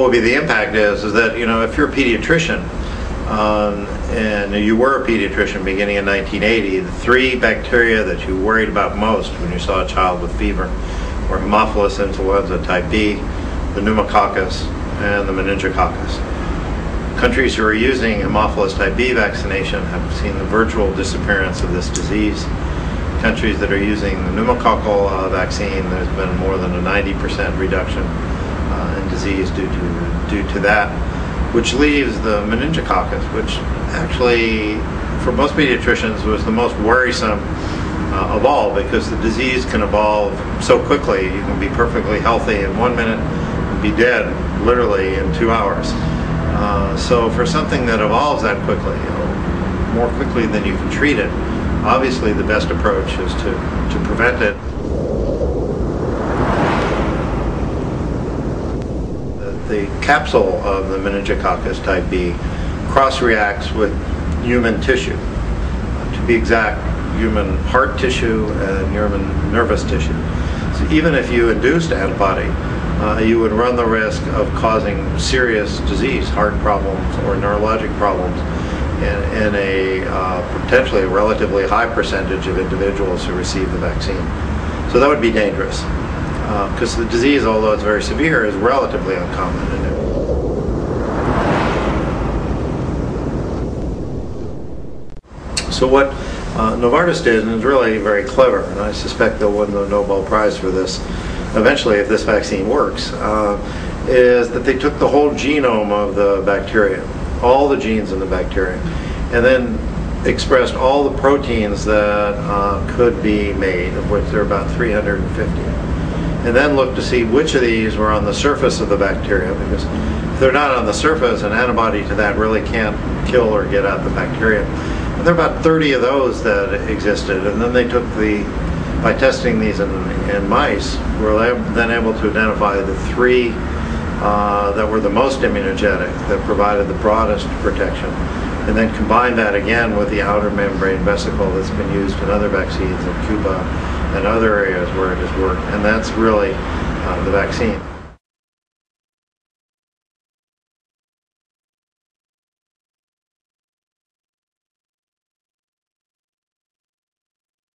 will be the impact is that, you know, if you're a pediatrician, and you were a pediatrician beginning in 1980, the three bacteria that you worried about most when you saw a child with fever were Haemophilus influenza type B, the pneumococcus, and the meningococcus. Countries who are using Haemophilus type B vaccination have seen the virtual disappearance of this disease. Countries that are using the pneumococcal vaccine, there's been more than a 90% reduction in disease due to that, which leaves the meningococcus, which actually, for most pediatricians, was the most worrisome of all, because the disease can evolve so quickly. You can be perfectly healthy in 1 minute and be dead literally in 2 hours. So for something that evolves that quickly, you know, more quickly than you can treat it, obviously the best approach is to prevent it. The capsule of the meningococcus type B cross-reacts with human tissue. To be exact, human heart tissue and human nervous tissue. So even if you induced antibody, you would run the risk of causing serious disease, heart problems or neurologic problems in a potentially relatively high percentage of individuals who receive the vaccine. So that would be dangerous. Because the disease, although it's very severe, is relatively uncommon. So what Novartis did, and is really very clever, and I suspect they'll win the Nobel Prize for this eventually if this vaccine works, is that they took the whole genome of the bacteria, all the genes in the bacteria, and then expressed all the proteins that could be made, of which there are about 350. And then look to see which of these were on the surface of the bacteria, because if they're not on the surface, an antibody to that really can't kill or get at the bacteria. And there are about 30 of those that existed, and then they took by testing these in mice, were then able to identify the 3 that were the most immunogenic, that provided the broadest protection, and then combine that again with the outer membrane vesicle that's been used in other vaccines in Cuba and other areas where it has worked, and that's really the vaccine.